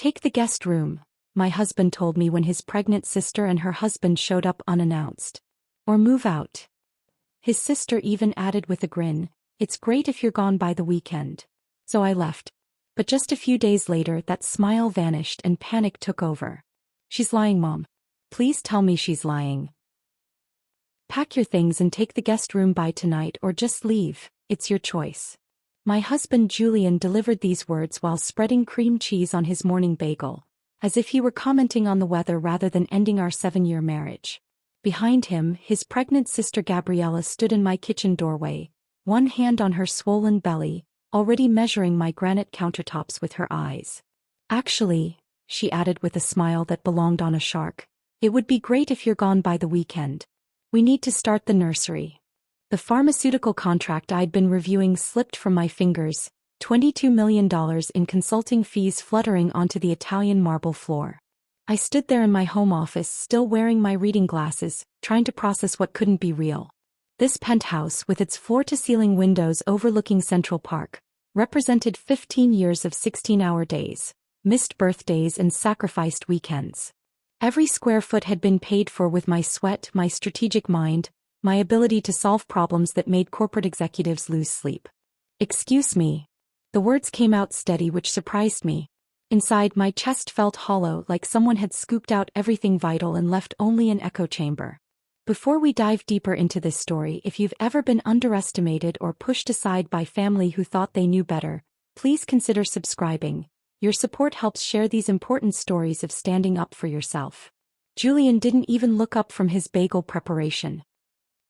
Take the guest room, my husband told me when his pregnant sister and her husband showed up unannounced. Or move out. His sister even added with a grin, it's great if you're gone by the weekend. So I left. But just a few days later that smile vanished and panic took over. She's lying, Mom. Please tell me she's lying. Pack your things and take the guest room by tonight or just leave, it's your choice. My husband Julian delivered these words while spreading cream cheese on his morning bagel, as if he were commenting on the weather rather than ending our 7-year marriage. Behind him, his pregnant sister Gabriella stood in my kitchen doorway, one hand on her swollen belly, already measuring my granite countertops with her eyes. Actually, she added with a smile that belonged on a shark, it would be great if you're gone by the weekend. We need to start the nursery. The pharmaceutical contract I'd been reviewing slipped from my fingers, $22 million in consulting fees fluttering onto the Italian marble floor. I stood there in my home office still wearing my reading glasses, trying to process what couldn't be real. This penthouse with its floor-to-ceiling windows overlooking Central Park represented 15 years of 16-hour days, missed birthdays and sacrificed weekends. Every square foot had been paid for with my sweat, my strategic mind, my ability to solve problems that made corporate executives lose sleep. Excuse me. The words came out steady, which surprised me. Inside, my chest felt hollow, like someone had scooped out everything vital and left only an echo chamber. Before we dive deeper into this story, if you've ever been underestimated or pushed aside by family who thought they knew better, please consider subscribing. Your support helps share these important stories of standing up for yourself. Julian didn't even look up from his bagel preparation.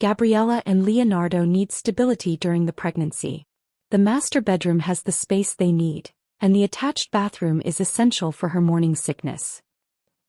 Gabriella and Leonardo need stability during the pregnancy. The master bedroom has the space they need, and the attached bathroom is essential for her morning sickness.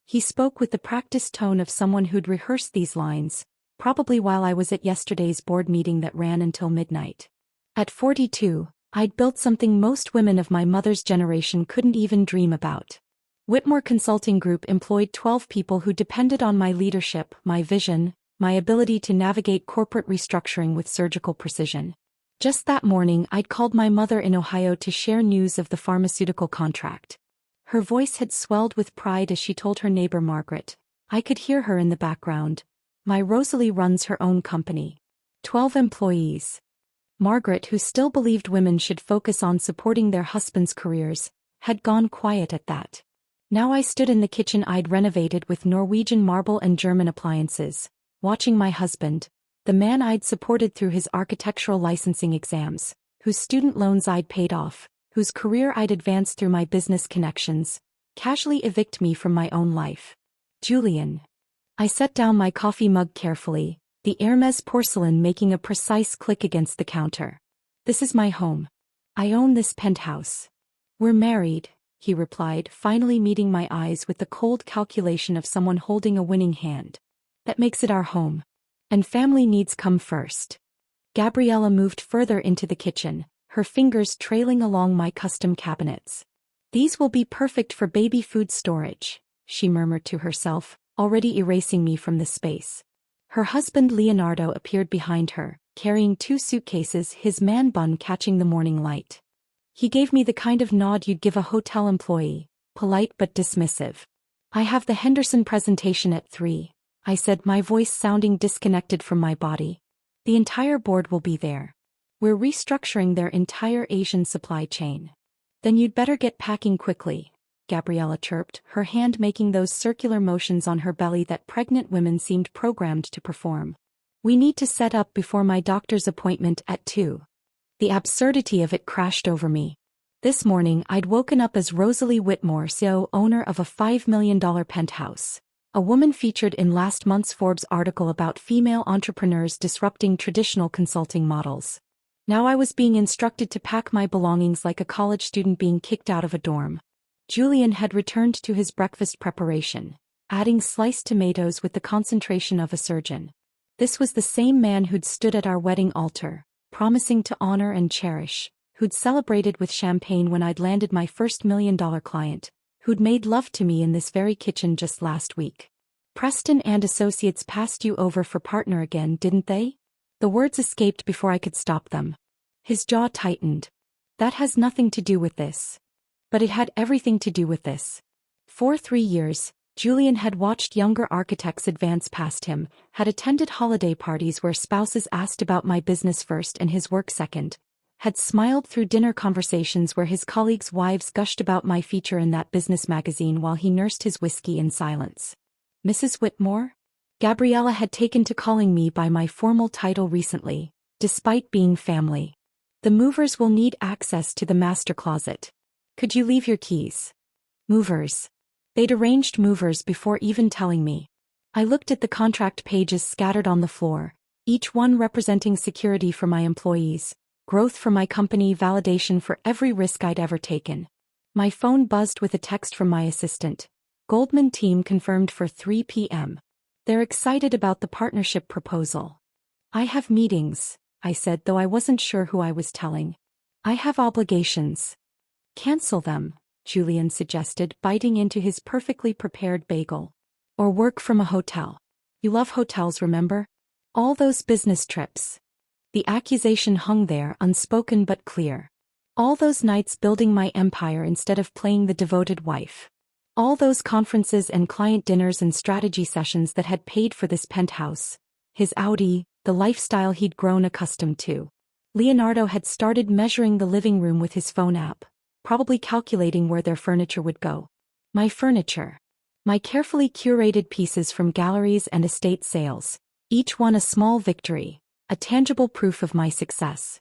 He spoke with the practiced tone of someone who'd rehearsed these lines, probably while I was at yesterday's board meeting that ran until midnight. At 42, I'd built something most women of my mother's generation couldn't even dream about. Whitmore Consulting Group employed 12 people who depended on my leadership, my vision, my ability to navigate corporate restructuring with surgical precision. Just that morning, I'd called my mother in Ohio to share news of the pharmaceutical contract. Her voice had swelled with pride as she told her neighbor Margaret. I could hear her in the background. My Rosalie runs her own company. 12 employees. Margaret, who still believed women should focus on supporting their husbands' careers, had gone quiet at that. Now I stood in the kitchen I'd renovated with Norwegian marble and German appliances, watching my husband, the man I'd supported through his architectural licensing exams, whose student loans I'd paid off, whose career I'd advanced through my business connections, casually evict me from my own life. Julian. I set down my coffee mug carefully, the Hermes porcelain making a precise click against the counter. This is my home. I own this penthouse. We're married, he replied, finally meeting my eyes with the cold calculation of someone holding a winning hand. That makes it our home. And family needs come first. Gabriella moved further into the kitchen, her fingers trailing along my custom cabinets. These will be perfect for baby food storage, she murmured to herself, already erasing me from the space. Her husband Leonardo appeared behind her, carrying 2 suitcases, his man bun catching the morning light. He gave me the kind of nod you'd give a hotel employee, polite but dismissive. I have the Henderson presentation at 3, I said, my voice sounding disconnected from my body. The entire board will be there. We're restructuring their entire Asian supply chain. Then you'd better get packing quickly, Gabriella chirped, her hand making those circular motions on her belly that pregnant women seemed programmed to perform. We need to set up before my doctor's appointment at 2. The absurdity of it crashed over me. This morning I'd woken up as Rosalie Whitmore, CEO, owner of a $5 million penthouse. A woman featured in last month's Forbes article about female entrepreneurs disrupting traditional consulting models. Now I was being instructed to pack my belongings like a college student being kicked out of a dorm. Julian had returned to his breakfast preparation, adding sliced tomatoes with the concentration of a surgeon. This was the same man who'd stood at our wedding altar, promising to honor and cherish, who'd celebrated with champagne when I'd landed my first $1 million client, who'd made love to me in this very kitchen just last week. Preston and Associates passed you over for partner again, didn't they? The words escaped before I could stop them. His jaw tightened. That has nothing to do with this. But it had everything to do with this. For 3 years, Julian had watched younger architects advance past him, had attended holiday parties where spouses asked about my business first and his work second, had smiled through dinner conversations where his colleagues' wives gushed about my feature in that business magazine while he nursed his whiskey in silence. Mrs. Whitmore? Gabriella had taken to calling me by my formal title recently, despite being family. The movers will need access to the master closet. Could you leave your keys? Movers. They'd arranged movers before even telling me. I looked at the contract pages scattered on the floor, each one representing security for my employees, growth for my company, validation for every risk I'd ever taken. My phone buzzed with a text from my assistant. Goldman team confirmed for 3 p.m. They're excited about the partnership proposal. I have meetings, I said, though I wasn't sure who I was telling. I have obligations. Cancel them, Julian suggested, biting into his perfectly prepared bagel. Or work from a hotel. You love hotels, remember? All those business trips. The accusation hung there, unspoken but clear. All those nights building my empire instead of playing the devoted wife. All those conferences and client dinners and strategy sessions that had paid for this penthouse. His Audi, the lifestyle he'd grown accustomed to. Leonardo had started measuring the living room with his phone app, probably calculating where their furniture would go. My furniture. My carefully curated pieces from galleries and estate sales, each one a small victory, a tangible proof of my success.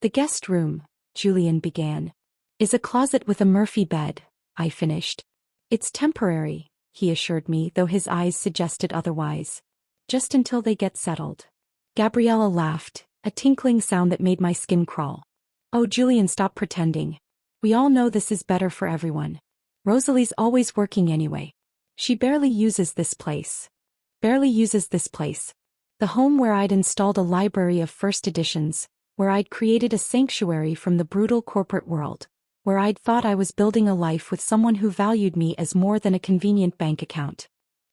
The guest room, Julian began, is a closet with a Murphy bed, I finished. It's temporary, he assured me, though his eyes suggested otherwise. Just until they get settled. Gabriella laughed, a tinkling sound that made my skin crawl. Oh, Julian, stop pretending. We all know this is better for everyone. Rosalie's always working anyway. She barely uses this place. Barely uses this place. The home where I'd installed a library of first editions, where I'd created a sanctuary from the brutal corporate world, where I'd thought I was building a life with someone who valued me as more than a convenient bank account.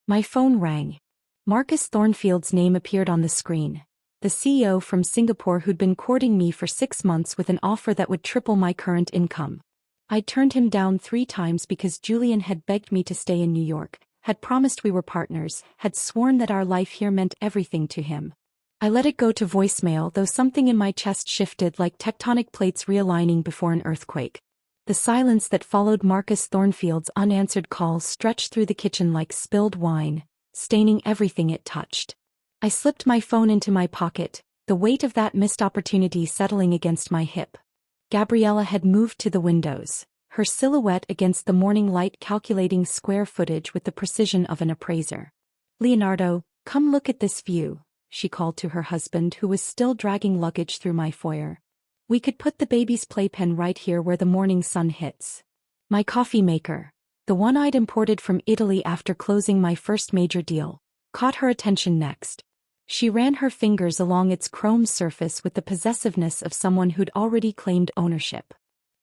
My phone rang. Marcus Thornfield's name appeared on the screen. The CEO from Singapore who'd been courting me for 6 months with an offer that would triple my current income. I'd turned him down 3 times because Julian had begged me to stay in New York, had promised we were partners, had sworn that our life here meant everything to him. I let it go to voicemail, though something in my chest shifted like tectonic plates realigning before an earthquake. The silence that followed Marcus Thornfield's unanswered call stretched through the kitchen like spilled wine, staining everything it touched. I slipped my phone into my pocket, the weight of that missed opportunity settling against my hip. Gabriella had moved to the windows, her silhouette against the morning light calculating square footage with the precision of an appraiser. Leonardo, come look at this view, she called to her husband who was still dragging luggage through my foyer. We could put the baby's playpen right here where the morning sun hits. My coffee maker, the one I'd imported from Italy after closing my first major deal, caught her attention next. She ran her fingers along its chrome surface with the possessiveness of someone who'd already claimed ownership.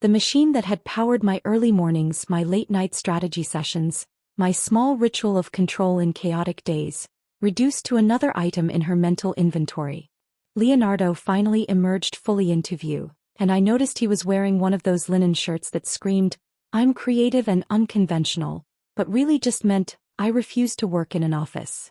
The machine that had powered my early mornings, my late-night strategy sessions, my small ritual of control in chaotic days, reduced to another item in her mental inventory. Leonardo finally emerged fully into view, and I noticed he was wearing one of those linen shirts that screamed, "I'm creative and unconventional," but really just meant, "I refuse to work in an office."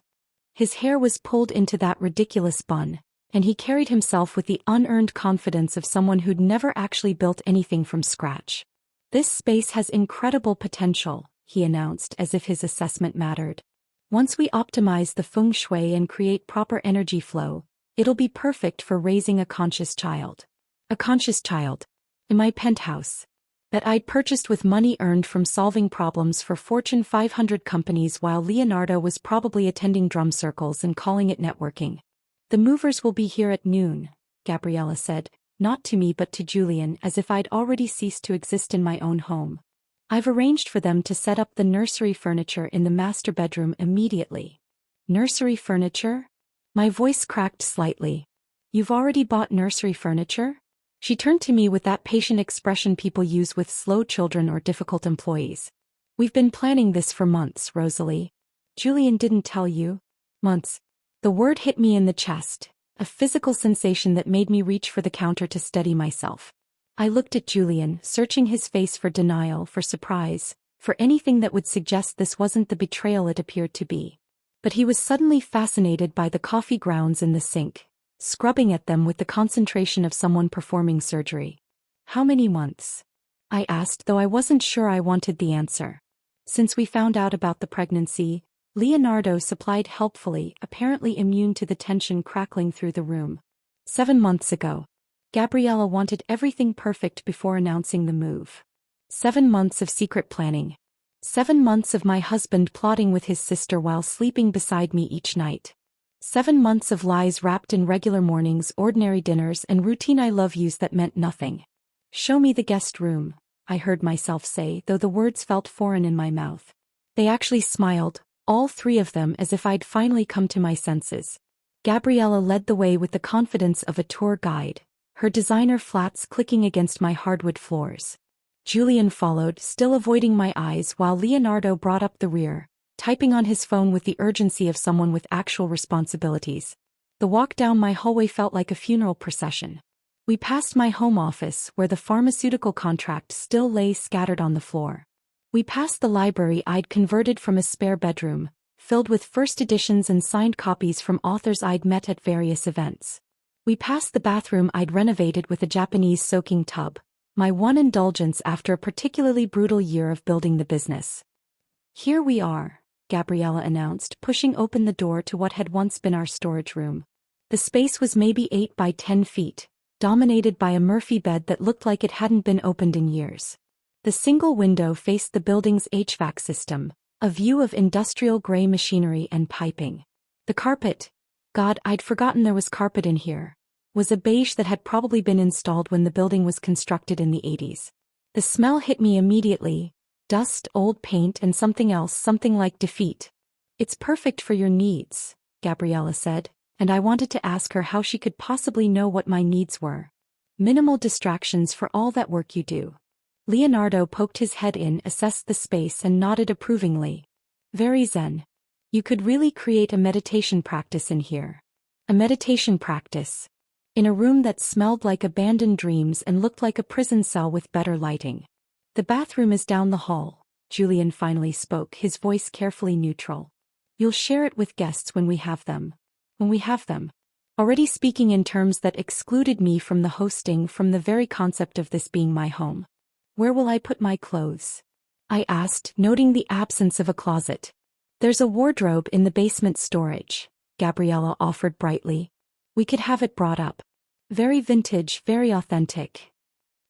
His hair was pulled into that ridiculous bun, and he carried himself with the unearned confidence of someone who'd never actually built anything from scratch. "This space has incredible potential," he announced as if his assessment mattered. "Once we optimize the feng shui and create proper energy flow, it'll be perfect for raising a conscious child." A conscious child. In my penthouse. That I'd purchased with money earned from solving problems for Fortune 500 companies while Leonardo was probably attending drum circles and calling it networking. "The movers will be here at noon," Gabriella said, not to me but to Julian, as if I'd already ceased to exist in my own home. "I've arranged for them to set up the nursery furniture in the master bedroom immediately." Nursery furniture? My voice cracked slightly. "You've already bought nursery furniture?" She turned to me with that patient expression people use with slow children or difficult employees. "We've been planning this for months, Rosalie." "Julian didn't tell you?" "Months." The word hit me in the chest, a physical sensation that made me reach for the counter to steady myself. I looked at Julian, searching his face for denial, for surprise, for anything that would suggest this wasn't the betrayal it appeared to be. But he was suddenly fascinated by the coffee grounds in the sink, scrubbing at them with the concentration of someone performing surgery. "How many months?" I asked, though I wasn't sure I wanted the answer. "Since we found out about the pregnancy," Leonardo supplied helpfully, apparently immune to the tension crackling through the room. "7 months ago." Gabriella wanted everything perfect before announcing the move. 7 months of secret planning. 7 months of my husband plotting with his sister while sleeping beside me each night. 7 months of lies wrapped in regular mornings, ordinary dinners, and routine I love yous that meant nothing. "Show me the guest room," I heard myself say, though the words felt foreign in my mouth. They actually smiled, all 3 of them, as if I'd finally come to my senses. Gabriella led the way with the confidence of a tour guide, her designer flats clicking against my hardwood floors. Julian followed, still avoiding my eyes, while Leonardo brought up the rear, typing on his phone with the urgency of someone with actual responsibilities. The walk down my hallway felt like a funeral procession. We passed my home office, where the pharmaceutical contract still lay scattered on the floor. We passed the library I'd converted from a spare bedroom, filled with first editions and signed copies from authors I'd met at various events. We passed the bathroom I'd renovated with a Japanese soaking tub, my one indulgence after a particularly brutal year of building the business. "Here we are," Gabriella announced, pushing open the door to what had once been our storage room. The space was maybe 8 by 10 feet, dominated by a Murphy bed that looked like it hadn't been opened in years. The single window faced the building's HVAC system, a view of industrial gray machinery and piping. The carpet, God, I'd forgotten there was carpet in here, was a beige that had probably been installed when the building was constructed in the 80s. The smell hit me immediately: dust, old paint, and something else, something like defeat. "It's perfect for your needs," Gabriella said, and I wanted to ask her how she could possibly know what my needs were. "Minimal distractions for all that work you do." Leonardo poked his head in, assessed the space, and nodded approvingly. "Very zen. You could really create a meditation practice in here." A meditation practice. In a room that smelled like abandoned dreams and looked like a prison cell with better lighting. "The bathroom is down the hall," Julian finally spoke, his voice carefully neutral. "You'll share it with guests when we have them." When we have them. Already speaking in terms that excluded me from the hosting, from the very concept of this being my home. "Where will I put my clothes?" I asked, noting the absence of a closet. "There's a wardrobe in the basement storage," Gabriella offered brightly. "We could have it brought up. Very vintage, very authentic."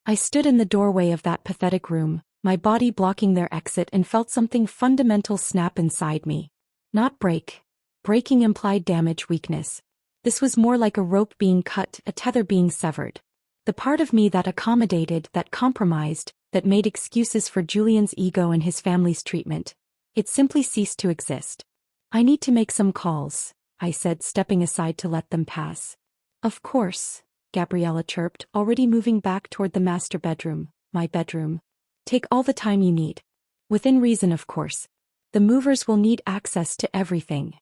I stood in the doorway of that pathetic room, my body blocking their exit, and felt something fundamental snap inside me. Not break. Breaking implied damage, weakness. This was more like a rope being cut, a tether being severed. The part of me that accommodated, that compromised, that made excuses for Julian's ego and his family's treatment, it simply ceased to exist. "I need to make some calls," I said, stepping aside to let them pass. "Of course," Gabriella chirped, already moving back toward the master bedroom, my bedroom. "Take all the time you need. Within reason, of course. The movers will need access to everything."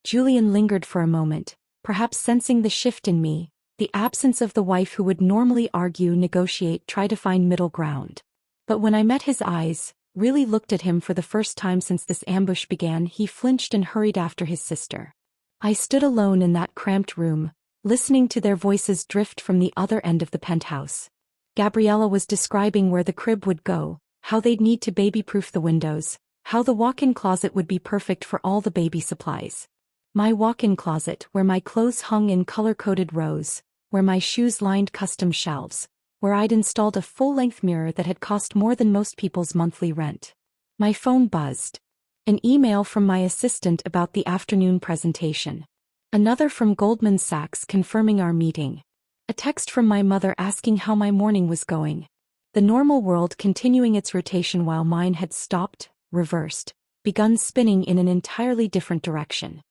Julian lingered for a moment, perhaps sensing the shift in me, the absence of the wife who would normally argue, negotiate, try to find middle ground. But when I met his eyes, really looked at him for the first time since this ambush began, he flinched and hurried after his sister. I stood alone in that cramped room, listening to their voices drift from the other end of the penthouse. Gabriella was describing where the crib would go, how they'd need to baby-proof the windows, how the walk-in closet would be perfect for all the baby supplies. My walk-in closet, where my clothes hung in color-coded rows, where my shoes lined custom shelves, where I'd installed a full-length mirror that had cost more than most people's monthly rent. My phone buzzed. An email from my assistant about the afternoon presentation. Another from Goldman Sachs confirming our meeting. A text from my mother asking how my morning was going. The normal world continuing its rotation while mine had stopped, reversed, begun spinning in an entirely different direction.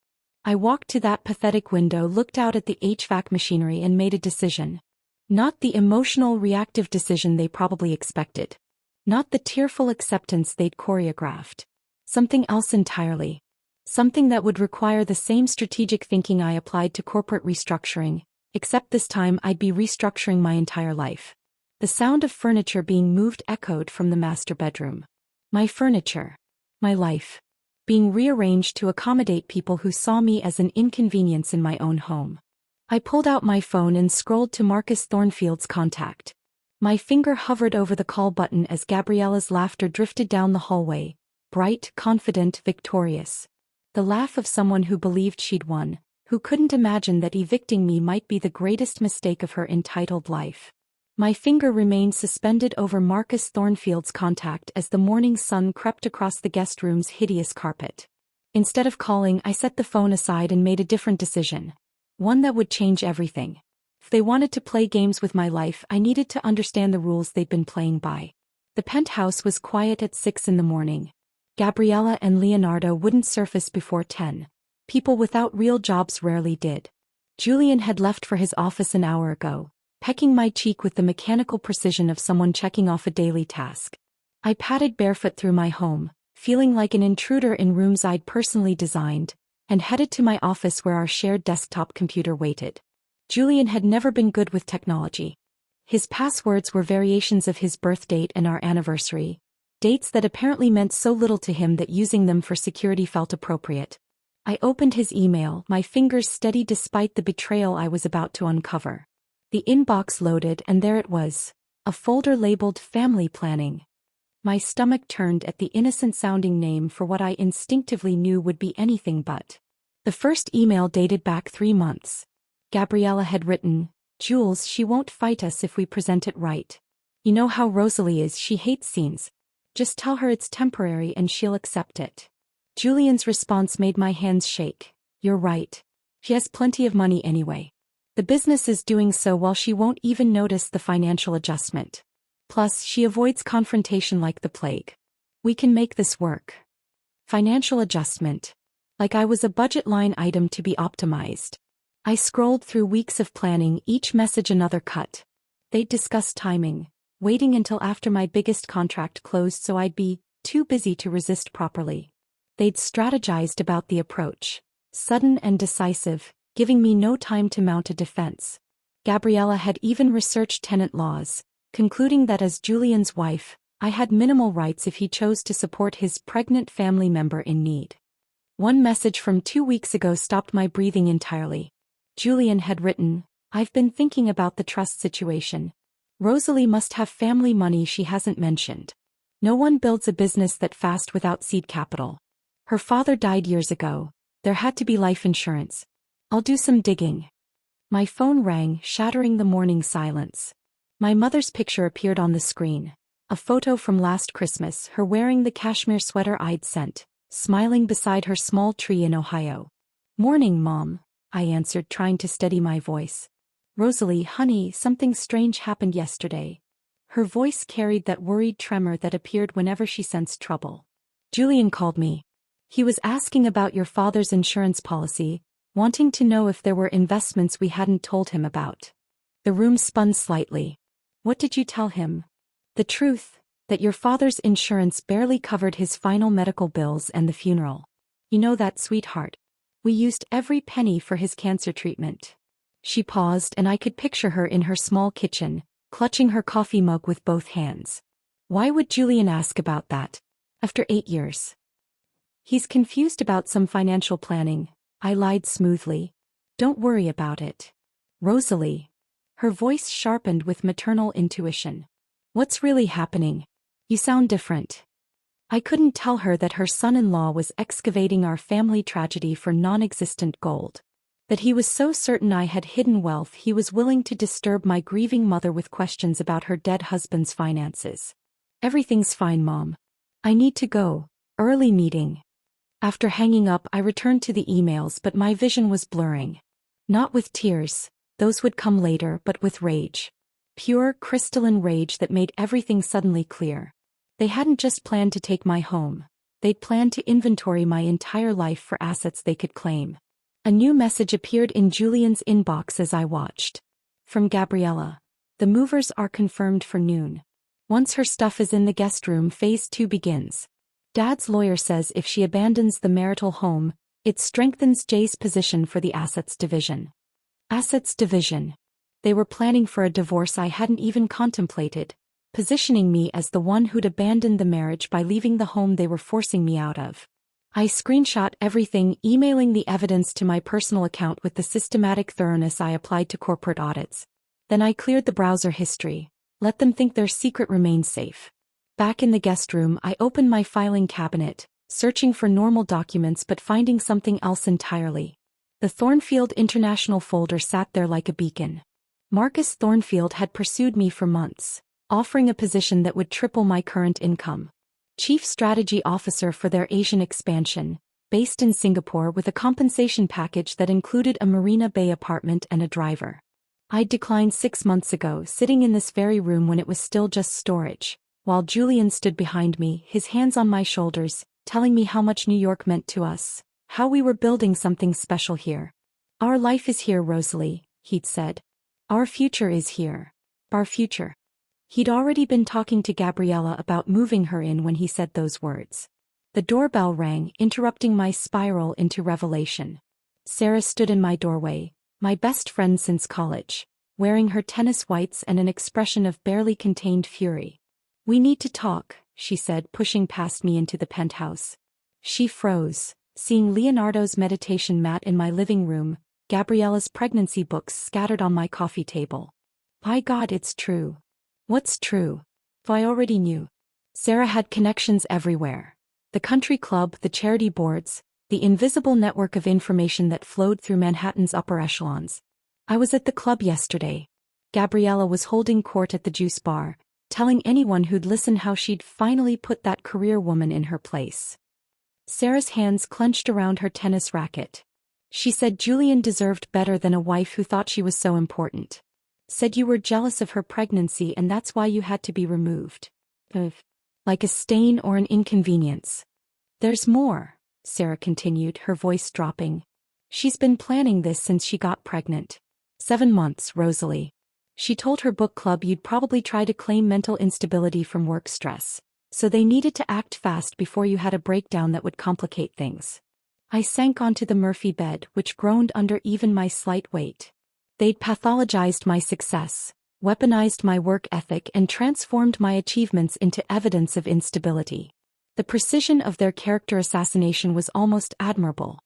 I walked to that pathetic window, looked out at the HVAC machinery, and made a decision. Not the emotional, reactive decision they probably expected. Not the tearful acceptance they'd choreographed. Something else entirely. Something that would require the same strategic thinking I applied to corporate restructuring, except this time I'd be restructuring my entire life. The sound of furniture being moved echoed from the master bedroom. My furniture. My life. Being rearranged to accommodate people who saw me as an inconvenience in my own home. I pulled out my phone and scrolled to Marcus Thornfield's contact. My finger hovered over the call button as Gabriella's laughter drifted down the hallway, bright, confident, victorious. The laugh of someone who believed she'd won, who couldn't imagine that evicting me might be the greatest mistake of her entitled life. My finger remained suspended over Marcus Thornfield's contact as the morning sun crept across the guest room's hideous carpet. Instead of calling, I set the phone aside and made a different decision. One that would change everything. If they wanted to play games with my life, I needed to understand the rules they'd been playing by. The penthouse was quiet at 6 in the morning. Gabriella and Leonardo wouldn't surface before 10. People without real jobs rarely did. Julian had left for his office an hour ago, pecking my cheek with the mechanical precision of someone checking off a daily task. I padded barefoot through my home, feeling like an intruder in rooms I'd personally designed, and headed to my office where our shared desktop computer waited. Julian had never been good with technology. His passwords were variations of his birth date and our anniversary, dates that apparently meant so little to him that using them for security felt appropriate. I opened his email, my fingers steady despite the betrayal I was about to uncover. The inbox loaded and there it was, a folder labeled Family Planning. My stomach turned at the innocent-sounding name for what I instinctively knew would be anything but. The first email dated back 3 months. Gabriella had written, "Jules, she won't fight us if we present it right. You know how Rosalie is, she hates scenes. Just tell her it's temporary and she'll accept it." Julian's response made my hands shake. "You're right. She has plenty of money anyway. The business is doing so well she won't even notice the financial adjustment. Plus, she avoids confrontation like the plague. We can make this work." Financial adjustment. Like I was a budget line item to be optimized. I scrolled through weeks of planning, each message another cut. They'd discussed timing, waiting until after my biggest contract closed so I'd be too busy to resist properly. They'd strategized about the approach, sudden and decisive, giving me no time to mount a defense. Gabriella had even researched tenant laws, concluding that as Julian's wife, I had minimal rights if he chose to support his pregnant family member in need. One message from 2 weeks ago stopped my breathing entirely. Julian had written, "I've been thinking about the trust situation. Rosalie must have family money she hasn't mentioned. No one builds a business that fast without seed capital. Her father died years ago. There had to be life insurance. I'll do some digging." My phone rang, shattering the morning silence. My mother's picture appeared on the screen. A photo from last Christmas, her wearing the cashmere sweater I'd sent, smiling beside her small tree in Ohio. "Morning, Mom," I answered, trying to steady my voice. "Rosalie, honey, something strange happened yesterday." Her voice carried that worried tremor that appeared whenever she sensed trouble. "Julian called me. He was asking about your father's insurance policy, wanting to know if there were investments we hadn't told him about." The room spun slightly. "What did you tell him?" "The truth, that your father's insurance barely covered his final medical bills and the funeral. You know that, sweetheart. We used every penny for his cancer treatment." She paused and I could picture her in her small kitchen, clutching her coffee mug with both hands. Why would Julian ask about that? After 8 years. "He's confused about some financial planning," I lied smoothly. "Don't worry about it. Rosalie." Her voice sharpened with maternal intuition. "What's really happening? You sound different." I couldn't tell her that her son-in-law was excavating our family tragedy for non-existent gold. That he was so certain I had hidden wealth he was willing to disturb my grieving mother with questions about her dead husband's finances. "Everything's fine, Mom. I need to go. Early meeting." After hanging up, I returned to the emails, but my vision was blurring. Not with tears, those would come later, but with rage. Pure, crystalline rage that made everything suddenly clear. They hadn't just planned to take my home. They'd planned to inventory my entire life for assets they could claim. A new message appeared in Julian's inbox as I watched. From Gabriella. "The movers are confirmed for noon. Once her stuff is in the guest room, phase 2 begins. Dad's lawyer says if she abandons the marital home, it strengthens Jay's position for the assets division." Assets division. They were planning for a divorce I hadn't even contemplated. positioning me as the one who'd abandoned the marriage by leaving the home they were forcing me out of. I screenshot everything, emailing the evidence to my personal account with the systematic thoroughness I applied to corporate audits. Then I cleared the browser history. Let them think their secret remains safe. Back in the guest room, I opened my filing cabinet, searching for normal documents but finding something else entirely. The Thornfield International folder sat there like a beacon. Marcus Thornfield had pursued me for months, offering a position that would triple my current income. Chief Strategy Officer for their Asian expansion, based in Singapore with a compensation package that included a Marina Bay apartment and a driver. I'd declined 6 months ago, sitting in this very room when it was still just storage, while Julian stood behind me, his hands on my shoulders, telling me how much New York meant to us, how we were building something special here. Our life is here, Rosalie, he'd said. Our future is here. Our future. He'd already been talking to Gabriella about moving her in when he said those words. The doorbell rang, interrupting my spiral into revelation. Sarah stood in my doorway, my best friend since college, wearing her tennis whites and an expression of barely contained fury. "We need to talk," she said, pushing past me into the penthouse. She froze, seeing Leonardo's meditation mat in my living room, Gabriella's pregnancy books scattered on my coffee table. By God, it's true. What's true? I already knew. Sarah had connections everywhere. The country club, the charity boards, the invisible network of information that flowed through Manhattan's upper echelons. I was at the club yesterday. Gabriella was holding court at the juice bar, telling anyone who'd listen how she'd finally put that career woman in her place. Sarah's hands clenched around her tennis racket. She said Julian deserved better than a wife who thought she was so important. Said you were jealous of her pregnancy and that's why you had to be removed. Like a stain or an inconvenience. There's more, Sarah continued, her voice dropping. She's been planning this since she got pregnant. 7 months, Rosalie. She told her book club you'd probably try to claim mental instability from work stress, so they needed to act fast before you had a breakdown that would complicate things. I sank onto the Murphy bed, which groaned under even my slight weight. They'd pathologized my success, weaponized my work ethic and transformed my achievements into evidence of instability. The precision of their character assassination was almost admirable.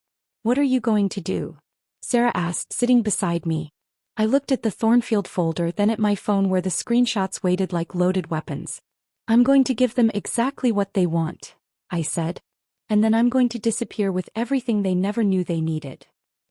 "What are you going to do?" Sarah asked, sitting beside me. I looked at the Thornfield folder, then at my phone where the screenshots waited like loaded weapons. "I'm going to give them exactly what they want," I said. "And then I'm going to disappear with everything they never knew they needed."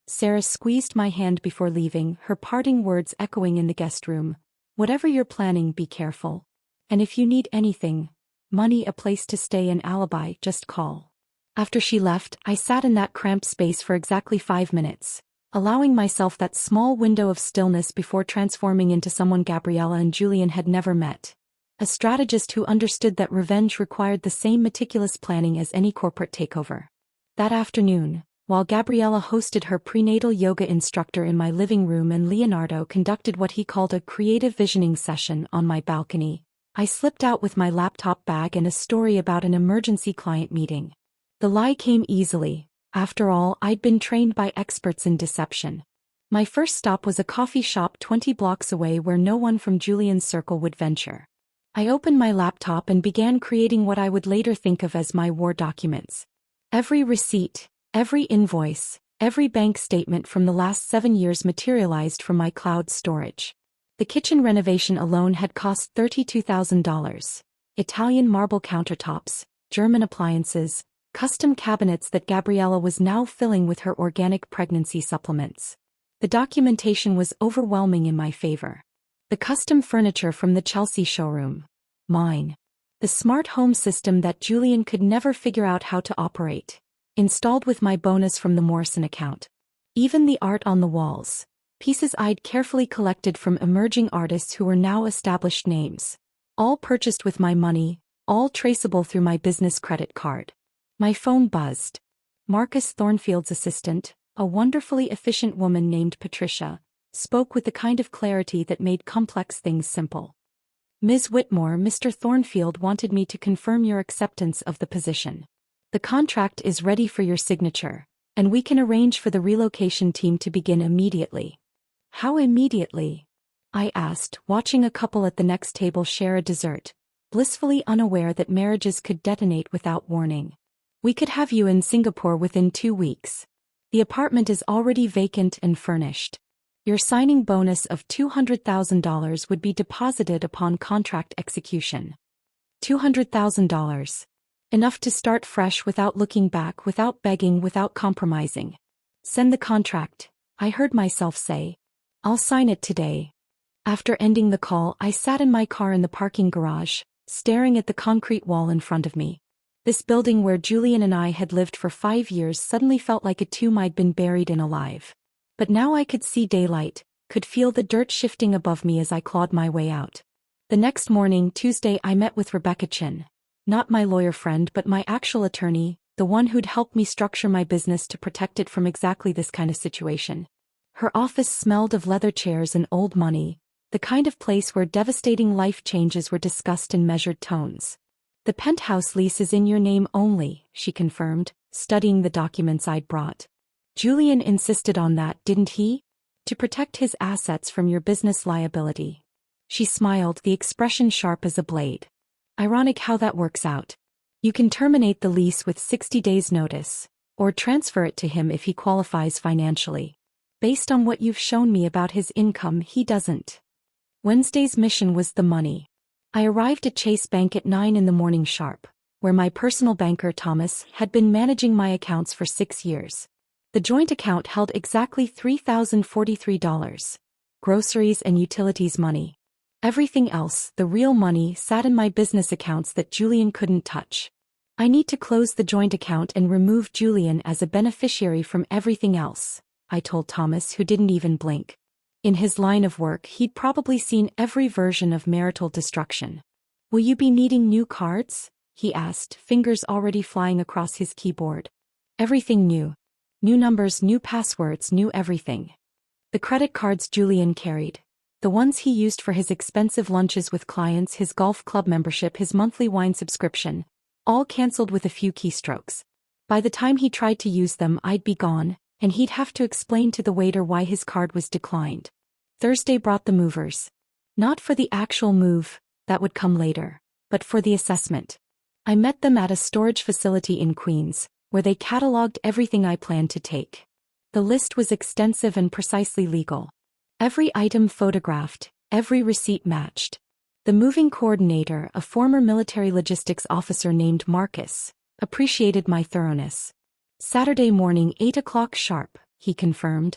Sarah squeezed my hand before leaving, her parting words echoing in the guest room. "Whatever you're planning, be careful. And if you need anything, money, a place to stay, an alibi, just call." After she left, I sat in that cramped space for exactly 5 minutes, allowing myself that small window of stillness before transforming into someone Gabriella and Julian had never met. A strategist who understood that revenge required the same meticulous planning as any corporate takeover. That afternoon, while Gabriella hosted her prenatal yoga instructor in my living room and Leonardo conducted what he called a creative visioning session on my balcony, I slipped out with my laptop bag and a story about an emergency client meeting. The lie came easily. After all, I'd been trained by experts in deception. My first stop was a coffee shop 20 blocks away where no one from Julian's circle would venture. I opened my laptop and began creating what I would later think of as my war documents. Every receipt, every invoice, every bank statement from the last 7 years materialized from my cloud storage. The kitchen renovation alone had cost $32,000. Italian marble countertops, German appliances, custom cabinets that Gabriella was now filling with her organic pregnancy supplements. The documentation was overwhelming in my favor. The custom furniture from the Chelsea showroom. Mine. The smart home system that Julian could never figure out how to operate. Installed with my bonus from the Morrison account. Even the art on the walls. Pieces I'd carefully collected from emerging artists who were now established names. All purchased with my money, all traceable through my business credit card. My phone buzzed. Marcus Thornfield's assistant, a wonderfully efficient woman named Patricia, spoke with the kind of clarity that made complex things simple. "Ms. Whitmore, Mr. Thornfield wanted me to confirm your acceptance of the position. The contract is ready for your signature, and we can arrange for the relocation team to begin immediately." "How immediately?" I asked, watching a couple at the next table share a dessert, blissfully unaware that marriages could detonate without warning. We could have you in Singapore within 2 weeks. The apartment is already vacant and furnished. Your signing bonus of $200,000 would be deposited upon contract execution. $200,000. Enough to start fresh without looking back, without begging, without compromising. Send the contract, I heard myself say. I'll sign it today. After ending the call, I sat in my car in the parking garage, staring at the concrete wall in front of me. This building where Julian and I had lived for 5 years suddenly felt like a tomb I'd been buried in alive. But now I could see daylight, could feel the dirt shifting above me as I clawed my way out. The next morning, Tuesday, I met with Rebecca Chin. Not my lawyer friend but my actual attorney, the one who'd helped me structure my business to protect it from exactly this kind of situation. Her office smelled of leather chairs and old money, the kind of place where devastating life changes were discussed in measured tones. The penthouse lease is in your name only, she confirmed, studying the documents I'd brought. Julian insisted on that, didn't he? To protect his assets from your business liability. She smiled, the expression sharp as a blade. Ironic how that works out. You can terminate the lease with 60 days' notice, or transfer it to him if he qualifies financially. Based on what you've shown me about his income, he doesn't. Wednesday's mission was the money. I arrived at Chase Bank at 9 in the morning sharp, where my personal banker Thomas had been managing my accounts for 6 years. The joint account held exactly $3,043, groceries and utilities money. Everything else, the real money, sat in my business accounts that Julian couldn't touch. I need to close the joint account and remove Julian as a beneficiary from everything else, I told Thomas, who didn't even blink. In his line of work, he'd probably seen every version of marital destruction. Will you be needing new cards? He asked, fingers already flying across his keyboard. Everything new. New numbers, new passwords, new everything. The credit cards Julian carried. The ones he used for his expensive lunches with clients, his golf club membership, his monthly wine subscription, all cancelled with a few keystrokes. By the time he tried to use them, I'd be gone, and he'd have to explain to the waiter why his card was declined. Thursday brought the movers. Not for the actual move, that would come later, but for the assessment. I met them at a storage facility in Queens, where they catalogued everything I planned to take. The list was extensive and precisely legal. Every item photographed, every receipt matched. The moving coordinator, a former military logistics officer named Marcus, appreciated my thoroughness. Saturday morning, 8 o'clock sharp, he confirmed.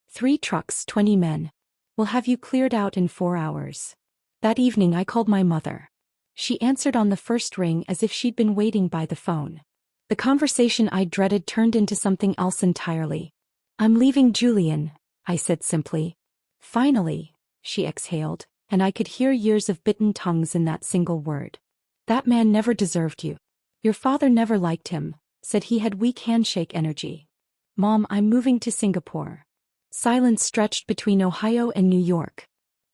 3 trucks, 20 men. We'll have you cleared out in 4 hours. That evening I called my mother. She answered on the first ring as if she'd been waiting by the phone. The conversation I dreaded turned into something else entirely. I'm leaving Julian, I said simply. Finally, she exhaled, and I could hear years of bitten tongues in that single word. That man never deserved you. Your father never liked him, said he had weak handshake energy. Mom, I'm moving to Singapore. Silence stretched between Ohio and New York.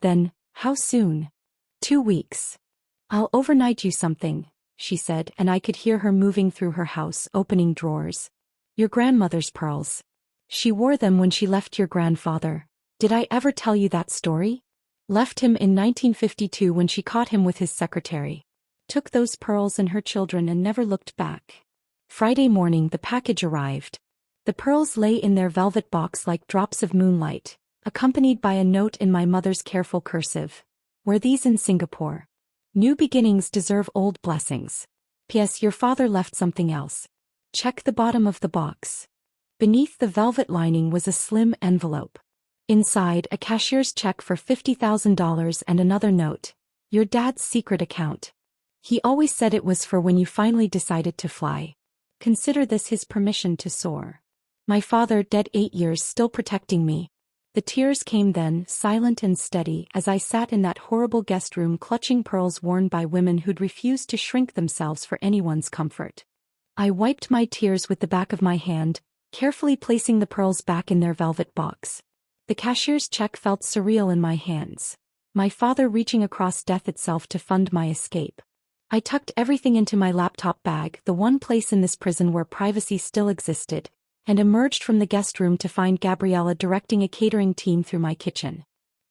Then, how soon? 2 weeks. I'll overnight you something, she said, and I could hear her moving through her house, opening drawers. Your grandmother's pearls. She wore them when she left your grandfather. Did I ever tell you that story? Left him in 1952 when she caught him with his secretary. Took those pearls and her children and never looked back. Friday morning the package arrived. The pearls lay in their velvet box like drops of moonlight, accompanied by a note in my mother's careful cursive. Were these in Singapore? New beginnings deserve old blessings. P.S. Your father left something else. Check the bottom of the box. Beneath the velvet lining was a slim envelope. Inside, a cashier's check for $50,000 and another note. Your dad's secret account. He always said it was for when you finally decided to fly. Consider this his permission to soar. My father, dead 8 years, still protecting me. The tears came then, silent and steady, as I sat in that horrible guest room clutching pearls worn by women who'd refused to shrink themselves for anyone's comfort. I wiped my tears with the back of my hand, carefully placing the pearls back in their velvet box. The cashier's check felt surreal in my hands. My father reaching across death itself to fund my escape. I tucked everything into my laptop bag, the one place in this prison where privacy still existed, and emerged from the guest room to find Gabriella directing a catering team through my kitchen.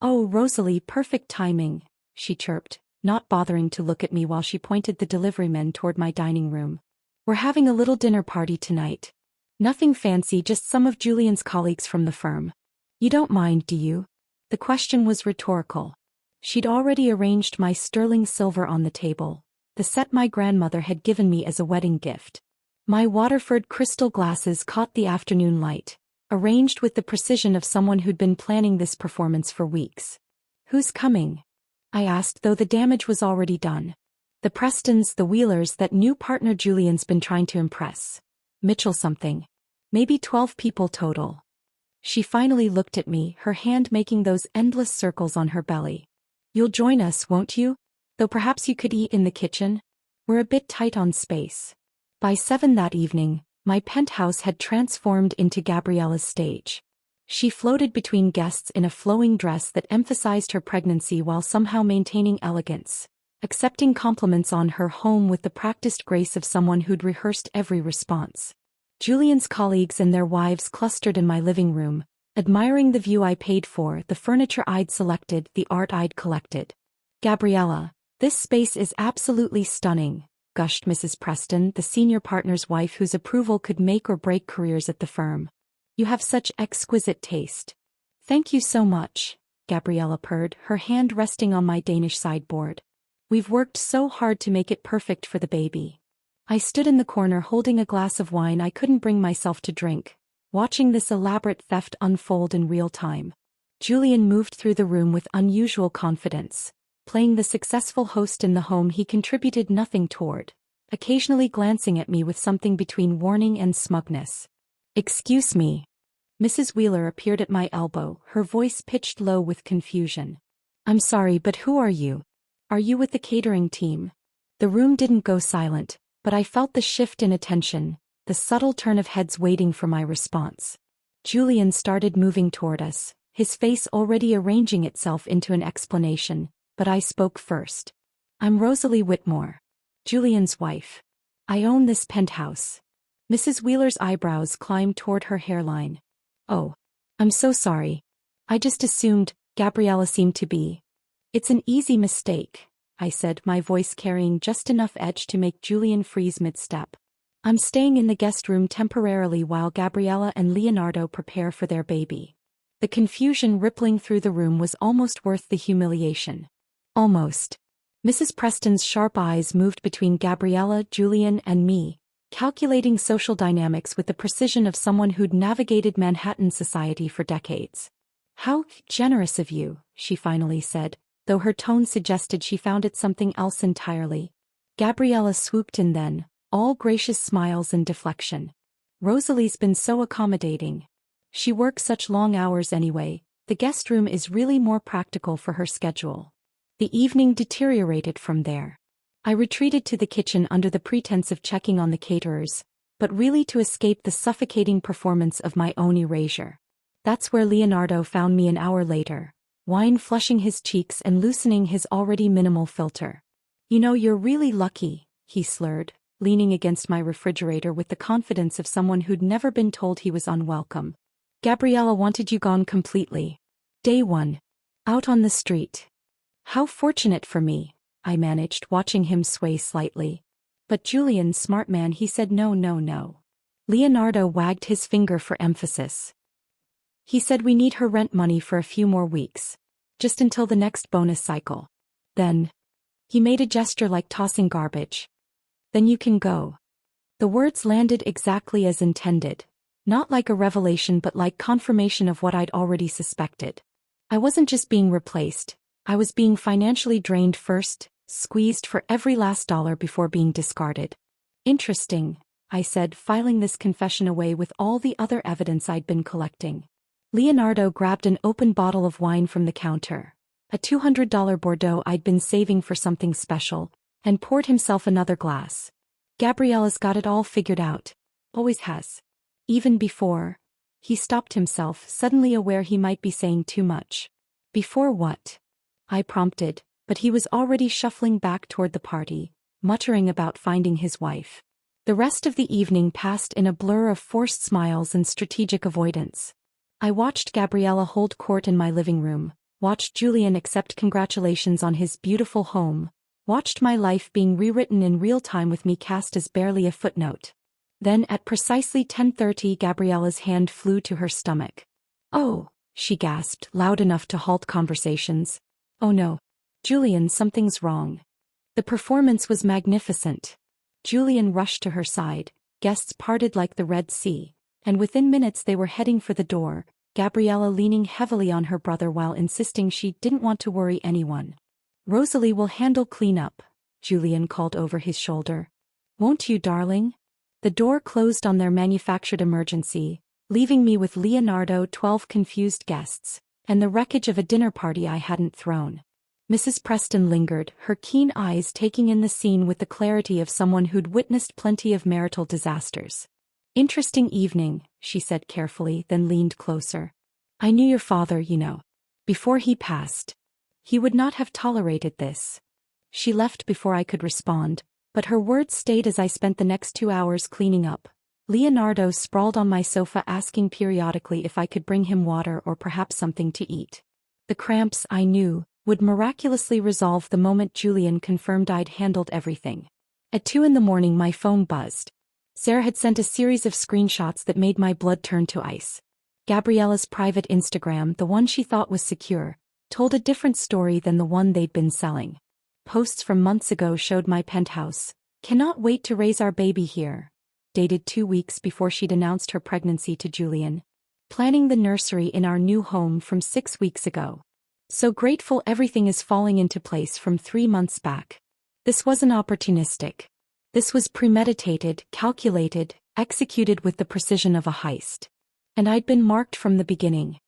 "Oh, Rosalie, perfect timing," she chirped, not bothering to look at me while she pointed the deliveryman toward my dining room. "We're having a little dinner party tonight. Nothing fancy, just some of Julian's colleagues from the firm. You don't mind, do you?" The question was rhetorical. She'd already arranged my sterling silver on the table, the set my grandmother had given me as a wedding gift. My Waterford crystal glasses caught the afternoon light, arranged with the precision of someone who'd been planning this performance for weeks. "Who's coming?" I asked, though the damage was already done. "The Prestons, the Wheelers, that new partner Julian's been trying to impress. Mitchell something. Maybe 12 people total." She finally looked at me, her hand making those endless circles on her belly. "You'll join us, won't you? Though perhaps you could eat in the kitchen? We're a bit tight on space." By 7 that evening, my penthouse had transformed into Gabriella's stage. She floated between guests in a flowing dress that emphasized her pregnancy while somehow maintaining elegance, accepting compliments on her home with the practiced grace of someone who'd rehearsed every response. Julian's colleagues and their wives clustered in my living room, admiring the view I paid for, the furniture I'd selected, the art I'd collected. "Gabriella, this space is absolutely stunning," gushed Mrs. Preston, the senior partner's wife whose approval could make or break careers at the firm. "You have such exquisite taste." "Thank you so much," Gabriella purred, her hand resting on my Danish sideboard. "We've worked so hard to make it perfect for the baby." I stood in the corner holding a glass of wine I couldn't bring myself to drink, watching this elaborate theft unfold in real time. Julian moved through the room with unusual confidence, playing the successful host in the home he contributed nothing toward, occasionally glancing at me with something between warning and smugness. "Excuse me." Mrs. Wheeler appeared at my elbow, her voice pitched low with confusion. "I'm sorry, but who are you? Are you with the catering team?" The room didn't go silent, but I felt the shift in attention, the subtle turn of heads waiting for my response. Julian started moving toward us, his face already arranging itself into an explanation, but I spoke first. "I'm Rosalie Whitmore, Julian's wife. I own this penthouse." Mrs. Wheeler's eyebrows climbed toward her hairline. "Oh, I'm so sorry. I just assumed Gabriella seemed to be." "It's an easy mistake," I said, my voice carrying just enough edge to make Julian freeze mid-step. "I'm staying in the guest room temporarily while Gabriella and Leonardo prepare for their baby." The confusion rippling through the room was almost worth the humiliation. Almost. Mrs. Preston's sharp eyes moved between Gabriella, Julian, and me, calculating social dynamics with the precision of someone who'd navigated Manhattan society for decades. "How generous of you," she finally said, though her tone suggested she found it something else entirely. Gabriella swooped in then, all gracious smiles and deflection. "Rosalie's been so accommodating. She works such long hours anyway, the guest room is really more practical for her schedule." The evening deteriorated from there. I retreated to the kitchen under the pretense of checking on the caterers, but really to escape the suffocating performance of my own erasure. That's where Leonardo found me an hour later, wine flushing his cheeks and loosening his already minimal filter. "You know, you're really lucky," he slurred, leaning against my refrigerator with the confidence of someone who'd never been told he was unwelcome. "Gabriella wanted you gone completely. Day 1. Out on the street." "How fortunate for me," I managed, watching him sway slightly. "But Julian, smart man, he said no, no, no." Leonardo wagged his finger for emphasis. "He said we need her rent money for a few more weeks. Just until the next bonus cycle. Then," he made a gesture like tossing garbage, "then you can go." The words landed exactly as intended, not like a revelation but like confirmation of what I'd already suspected. I wasn't just being replaced, I was being financially drained first, squeezed for every last dollar before being discarded. "Interesting," I said, filing this confession away with all the other evidence I'd been collecting. Leonardo grabbed an open bottle of wine from the counter, a $200 Bordeaux I'd been saving for something special, and poured himself another glass. "Gabriella's got it all figured out. Always has. Even before." He stopped himself, suddenly aware he might be saying too much. "Before what?" I prompted, but he was already shuffling back toward the party, muttering about finding his wife. The rest of the evening passed in a blur of forced smiles and strategic avoidance. I watched Gabriella hold court in my living room, watched Julian accept congratulations on his beautiful home, watched my life being rewritten in real time with me cast as barely a footnote. Then at precisely 10:30 Gabriella's hand flew to her stomach. "Oh," she gasped, loud enough to halt conversations. "Oh no. Julian, something's wrong." The performance was magnificent. Julian rushed to her side, guests parted like the Red Sea, and within minutes they were heading for the door, Gabriella leaning heavily on her brother while insisting she didn't want to worry anyone. "Rosalie will handle cleanup," Julian called over his shoulder. "Won't you, darling?" The door closed on their manufactured emergency, leaving me with Leonardo, 12 confused guests, and the wreckage of a dinner party I hadn't thrown. Mrs. Preston lingered, her keen eyes taking in the scene with the clarity of someone who'd witnessed plenty of marital disasters. "Interesting evening," she said carefully, then leaned closer. "I knew your father, you know. Before he passed. He would not have tolerated this." She left before I could respond, but her words stayed as I spent the next 2 hours cleaning up. Leonardo sprawled on my sofa asking periodically if I could bring him water or perhaps something to eat. The cramps, I knew, would miraculously resolve the moment Julian confirmed I'd handled everything. At 2 in the morning my phone buzzed. Sarah had sent a series of screenshots that made my blood turn to ice. Gabriella's private Instagram, the one she thought was secure, told a different story than the one they'd been selling. Posts from months ago showed my penthouse. "Cannot wait to raise our baby here," dated 2 weeks before she'd announced her pregnancy to Julian. "Planning the nursery in our new home from 6 weeks ago. So grateful everything is falling into place from 3 months back." This wasn't opportunistic. This was premeditated, calculated, executed with the precision of a heist. And I'd been marked from the beginning.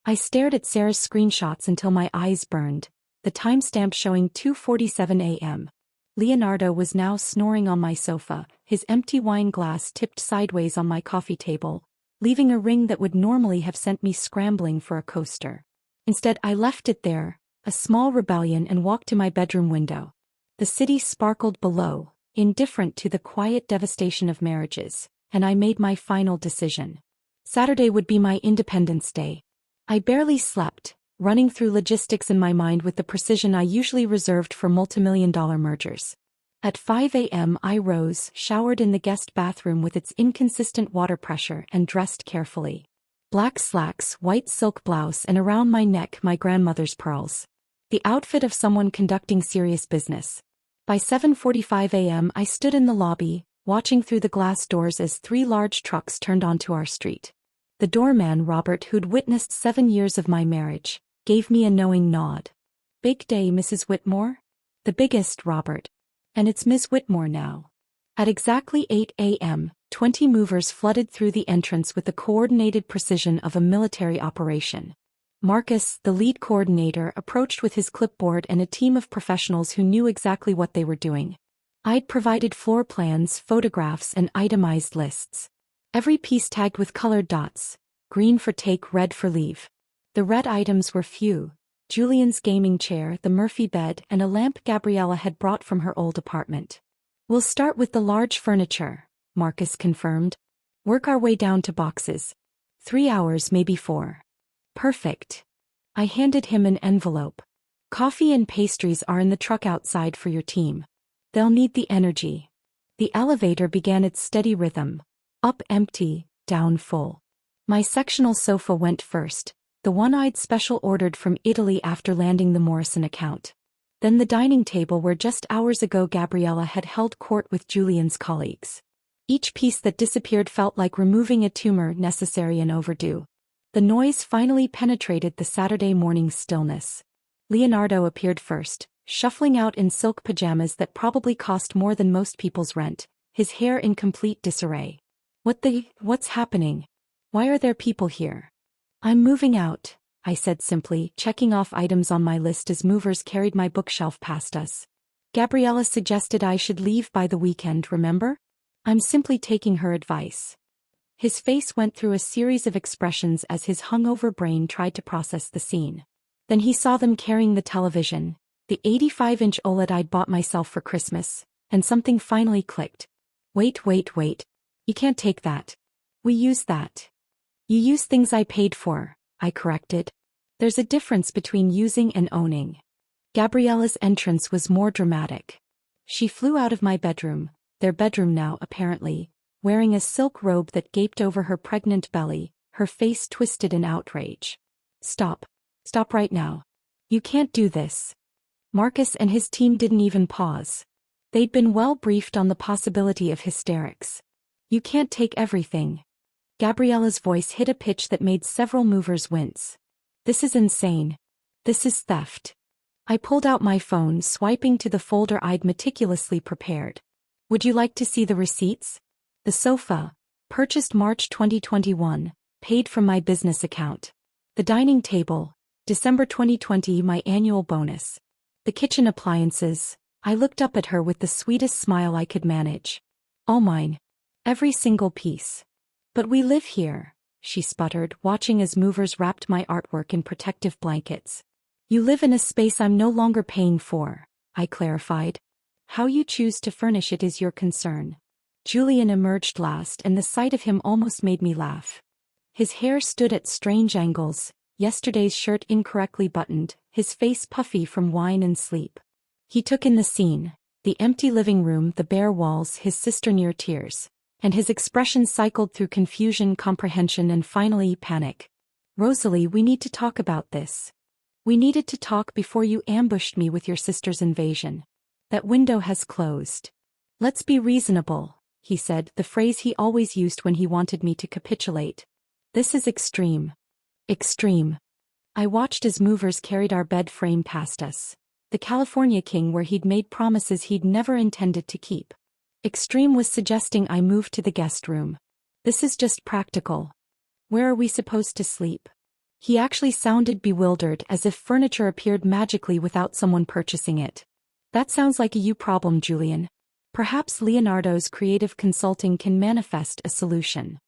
I stared at Sarah's screenshots until my eyes burned, the timestamp showing 2:47 a.m. Leonardo was now snoring on my sofa, his empty wine glass tipped sideways on my coffee table, leaving a ring that would normally have sent me scrambling for a coaster. Instead, I left it there, a small rebellion, and walked to my bedroom window. The city sparkled below, indifferent to the quiet devastation of marriages, and I made my final decision. Saturday would be my Independence Day. I barely slept, running through logistics in my mind with the precision I usually reserved for multimillion-dollar mergers. At 5 a.m. I rose, showered in the guest bathroom with its inconsistent water pressure, and dressed carefully. Black slacks, white silk blouse, and around my neck my grandmother's pearls. The outfit of someone conducting serious business. By 7:45 a.m. I stood in the lobby, watching through the glass doors as 3 large trucks turned onto our street. The doorman, Robert, who'd witnessed 7 years of my marriage, gave me a knowing nod. "Big day, Mrs. Whitmore?" "The biggest, Robert. And it's Ms. Whitmore now." At exactly 8 a.m., 20 movers flooded through the entrance with the coordinated precision of a military operation. Marcus, the lead coordinator, approached with his clipboard and a team of professionals who knew exactly what they were doing. I'd provided floor plans, photographs, and itemized lists. Every piece tagged with colored dots, green for take, red for leave. The red items were few: Julian's gaming chair, the Murphy bed, and a lamp Gabriella had brought from her old apartment. "We'll start with the large furniture," Marcus confirmed. "Work our way down to boxes. 3 hours, maybe 4. "Perfect." I handed him an envelope. "Coffee and pastries are in the truck outside for your team. They'll need the energy." The elevator began its steady rhythm. Up empty, down full. My sectional sofa went first, the one I'd special ordered from Italy after landing the Morrison account. Then the dining table where just hours ago Gabriella had held court with Julian's colleagues. Each piece that disappeared felt like removing a tumor, necessary and overdue. The noise finally penetrated the Saturday morning stillness. Leonardo appeared first, shuffling out in silk pajamas that probably cost more than most people's rent, his hair in complete disarray. What's happening? Why are there people here?" "I'm moving out," I said simply, checking off items on my list as movers carried my bookshelf past us. "Gabriella suggested I should leave by the weekend, remember? I'm simply taking her advice." His face went through a series of expressions as his hungover brain tried to process the scene. Then he saw them carrying the television, the 85-inch OLED I'd bought myself for Christmas, and something finally clicked. Wait. You can't take that. We use that." "You use things I paid for," I corrected. There's a difference between using and owning. Gabriella's entrance was more dramatic. She flew out of my bedroom, their bedroom now apparently, wearing a silk robe that gaped over her pregnant belly, her face twisted in outrage. Stop. Stop right now. You can't do this. Marcus and his team didn't even pause. They'd been well briefed on the possibility of hysterics. You can't take everything. Gabriella's voice hit a pitch that made several movers wince. This is insane. This is theft. I pulled out my phone, swiping to the folder I'd meticulously prepared. Would you like to see the receipts? The sofa, purchased March 2021, paid from my business account. The dining table, December 2020, my annual bonus. The kitchen appliances, I looked up at her with the sweetest smile I could manage. All mine. Every single piece. But we live here, she sputtered, watching as movers wrapped my artwork in protective blankets. You live in a space I'm no longer paying for, I clarified. How you choose to furnish it is your concern. Julian emerged last, and the sight of him almost made me laugh. His hair stood at strange angles, yesterday's shirt incorrectly buttoned, his face puffy from wine and sleep. He took in the scene, the empty living room, the bare walls, his sister near tears, and his expression cycled through confusion, comprehension, and finally panic. Rosalie, we need to talk about this. We needed to talk before you ambushed me with your sister's invasion. That window has closed. Let's be reasonable, he said, the phrase he always used when he wanted me to capitulate. This is extreme. Extreme. I watched as movers carried our bed frame past us. The California King, where he'd made promises he'd never intended to keep. Extreme was suggesting I move to the guest room. This is just practical. Where are we supposed to sleep? He actually sounded bewildered, as if furniture appeared magically without someone purchasing it. That sounds like a you problem, Julian. Perhaps Leonardo's creative consulting can manifest a solution.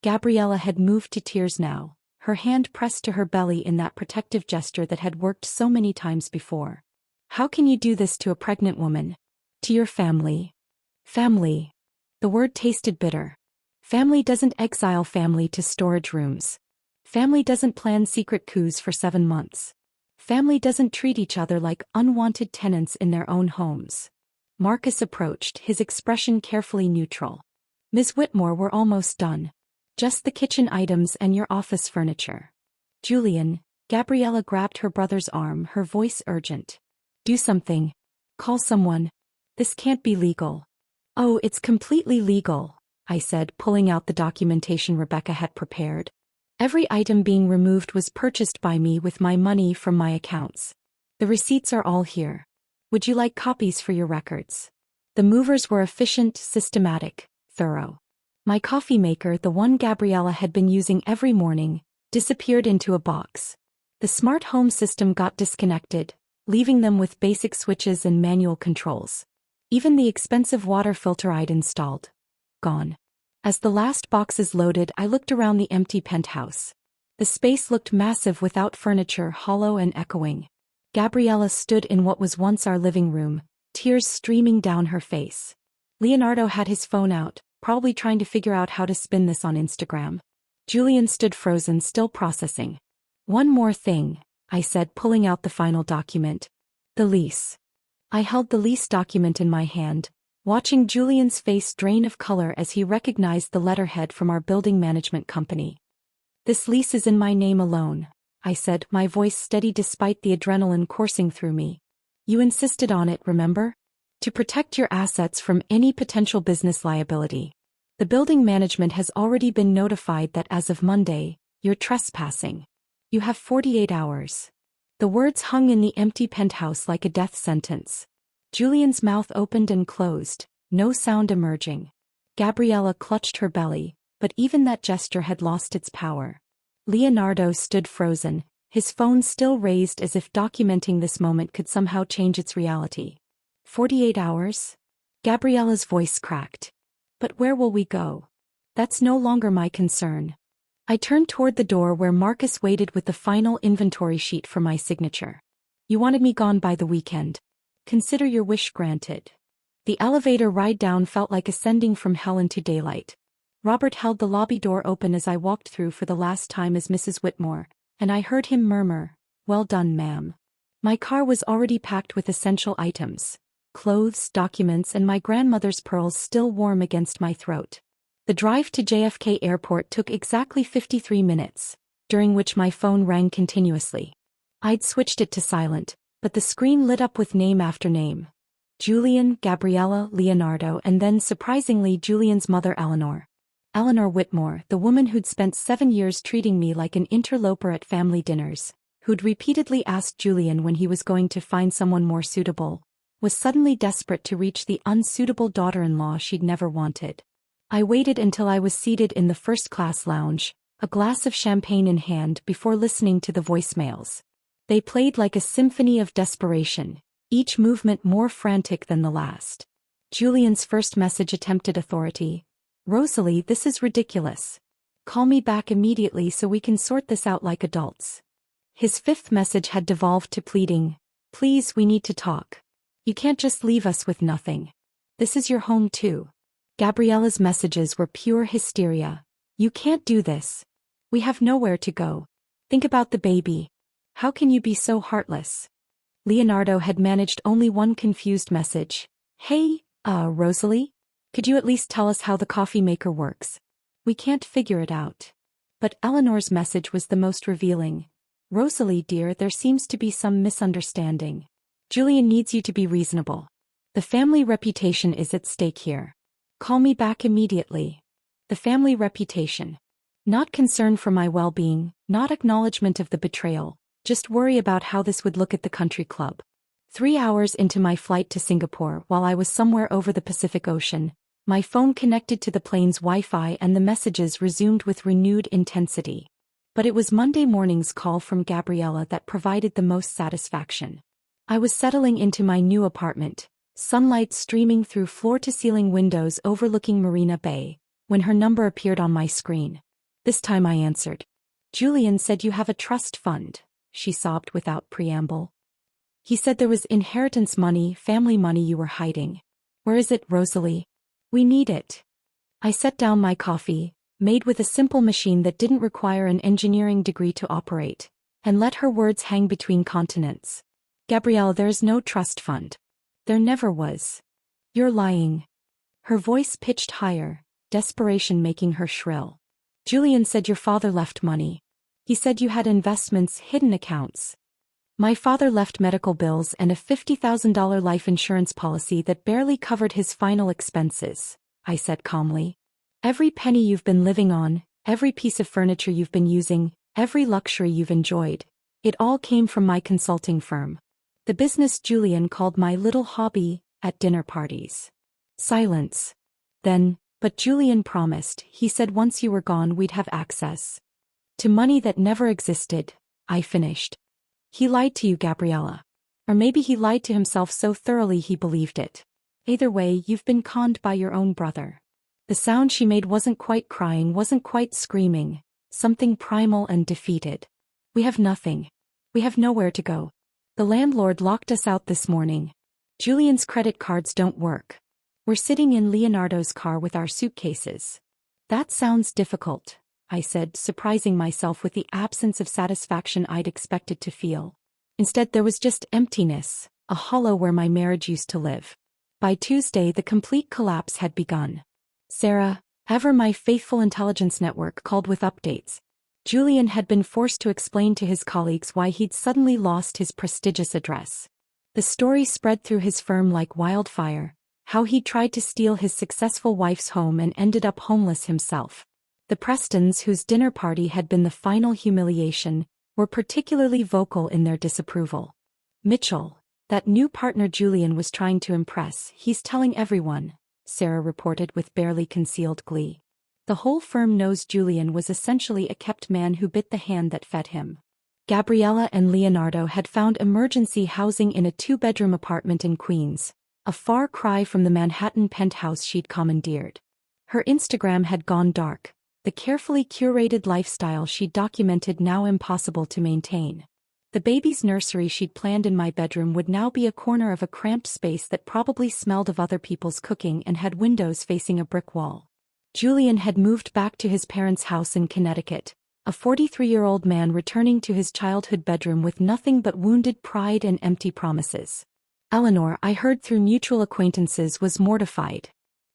Gabriella had moved to tears now, her hand pressed to her belly in that protective gesture that had worked so many times before. How can you do this to a pregnant woman? To your family? Family. The word tasted bitter. Family doesn't exile family to storage rooms. Family doesn't plan secret coups for 7 months. Family doesn't treat each other like unwanted tenants in their own homes. Marcus approached, his expression carefully neutral. Ms. Whitmore, we're almost done. Just the kitchen items and your office furniture. Julian, Gabriella grabbed her brother's arm, her voice urgent. Do something. Call someone. This can't be legal. Oh, it's completely legal, I said, pulling out the documentation Rebecca had prepared. Every item being removed was purchased by me with my money from my accounts. The receipts are all here. Would you like copies for your records? The movers were efficient, systematic, thorough. My coffee maker, the one Gabriella had been using every morning, disappeared into a box. The smart home system got disconnected, leaving them with basic switches and manual controls. Even the expensive water filter I'd installed. Gone. As the last boxes loaded, I looked around the empty penthouse. The space looked massive without furniture, hollow and echoing. Gabriella stood in what was once our living room, tears streaming down her face. Leonardo had his phone out, probably trying to figure out how to spin this on Instagram. Julian stood frozen, still processing. One more thing, I said, pulling out the final document. The lease. I held the lease document in my hand, watching Julian's face drain of color as he recognized the letterhead from our building management company. This lease is in my name alone, I said, my voice steady despite the adrenaline coursing through me. You insisted on it, remember? To protect your assets from any potential business liability. The building management has already been notified that as of Monday, you're trespassing. You have 48 hours. The words hung in the empty penthouse like a death sentence. Julian's mouth opened and closed, no sound emerging. Gabriella clutched her belly, but even that gesture had lost its power. Leonardo stood frozen, his phone still raised as if documenting this moment could somehow change its reality. 48 hours? Gabriella's voice cracked. But where will we go? That's no longer my concern. I turned toward the door where Marcus waited with the final inventory sheet for my signature. You wanted me gone by the weekend. Consider your wish granted. The elevator ride down felt like ascending from hell into daylight. Robert held the lobby door open as I walked through for the last time as Mrs. Whitmore, and I heard him murmur, "Well done, ma'am." My car was already packed with essential items, clothes, documents, and my grandmother's pearls still warm against my throat. The drive to JFK Airport took exactly 53 minutes, during which my phone rang continuously. I'd switched it to silent, but the screen lit up with name after name. Julian, Gabriella, Leonardo, and then surprisingly Julian's mother Eleanor. Eleanor Whitmore, the woman who'd spent 7 years treating me like an interloper at family dinners, who'd repeatedly asked Julian when he was going to find someone more suitable, was suddenly desperate to reach the unsuitable daughter-in-law she'd never wanted. I waited until I was seated in the first-class lounge, a glass of champagne in hand before listening to the voicemails. They played like a symphony of desperation, each movement more frantic than the last. Julian's first message attempted authority. "Rosalie, this is ridiculous. Call me back immediately so we can sort this out like adults." His fifth message had devolved to pleading, "Please, we need to talk. You can't just leave us with nothing. This is your home too." Gabriella's messages were pure hysteria. "You can't do this. We have nowhere to go. Think about the baby. How can you be so heartless?" Leonardo had managed only one confused message. "Hey, Rosalie? Could you at least tell us how the coffee maker works? We can't figure it out." But Eleanor's message was the most revealing. "Rosalie dear, there seems to be some misunderstanding. Julian needs you to be reasonable. The family reputation is at stake here. Call me back immediately." The family reputation. Not concern for my well-being, not acknowledgement of the betrayal, just worry about how this would look at the country club. 3 hours into my flight to Singapore, while I was somewhere over the Pacific Ocean, my phone connected to the plane's Wi-Fi and the messages resumed with renewed intensity. But it was Monday morning's call from Gabriella that provided the most satisfaction. I was settling into my new apartment, sunlight streaming through floor-to-ceiling windows overlooking Marina Bay, when her number appeared on my screen. This time I answered. "Julian said you have a trust fund," she sobbed without preamble. "He said there was inheritance money, family money you were hiding. Where is it, Rosalie? We need it." I set down my coffee, made with a simple machine that didn't require an engineering degree to operate, and let her words hang between continents. "Gabrielle, there's no trust fund. There never was. You're lying." Her voice pitched higher, desperation making her shrill. "Julian said your father left money. He said you had investments, hidden accounts." "My father left medical bills and a $50,000 life insurance policy that barely covered his final expenses," I said calmly. "Every penny you've been living on, every piece of furniture you've been using, every luxury you've enjoyed, it all came from my consulting firm. The business Julian called my little hobby, at dinner parties." Silence. Then, "But Julian promised, he said once you were gone we'd have access to money that never existed," I finished. "He lied to you, Gabriella. Or maybe he lied to himself so thoroughly he believed it. Either way, you've been conned by your own brother." The sound she made wasn't quite crying, wasn't quite screaming, something primal and defeated. "We have nothing. We have nowhere to go. The landlord locked us out this morning. Julian's credit cards don't work. We're sitting in Leonardo's car with our suitcases." "That sounds difficult," I said, surprising myself with the absence of satisfaction I'd expected to feel. Instead there was just emptiness, a hollow where my marriage used to live. By Tuesday the complete collapse had begun. Sarah, ever my faithful intelligence network, called with updates. Julian had been forced to explain to his colleagues why he'd suddenly lost his prestigious address. The story spread through his firm like wildfire, how he tried to steal his successful wife's home and ended up homeless himself. The Prestons, whose dinner party had been the final humiliation, were particularly vocal in their disapproval. "Mitchell, that new partner Julian was trying to impress, he's telling everyone," Sarah reported with barely concealed glee. "The whole firm knows Julian was essentially a kept man who bit the hand that fed him." Gabriella and Leonardo had found emergency housing in a 2-bedroom apartment in Queens, a far cry from the Manhattan penthouse she'd commandeered. Her Instagram had gone dark, the carefully curated lifestyle she'd documented now impossible to maintain. The baby's nursery she'd planned in my bedroom would now be a corner of a cramped space that probably smelled of other people's cooking and had windows facing a brick wall. Julian had moved back to his parents' house in Connecticut, A 43-year-old man returning to his childhood bedroom with nothing but wounded pride and empty promises. Eleanor, I heard through mutual acquaintances, was mortified.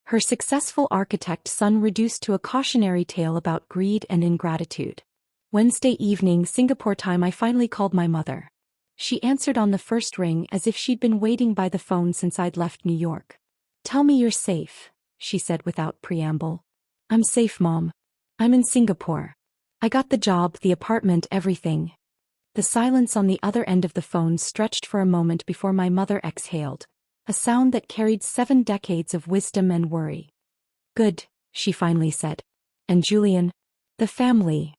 Her successful architect son reduced to a cautionary tale about greed and ingratitude. Wednesday evening, Singapore time, I finally called my mother. She answered on the first ring as if she'd been waiting by the phone since I'd left New York. "Tell me you're safe," she said without preamble. "I'm safe, Mom. I'm in Singapore. I got the job, the apartment, everything." The silence on the other end of the phone stretched for a moment before my mother exhaled, a sound that carried 7 decades of wisdom and worry. "Good," she finally said. "And Julian? The family?"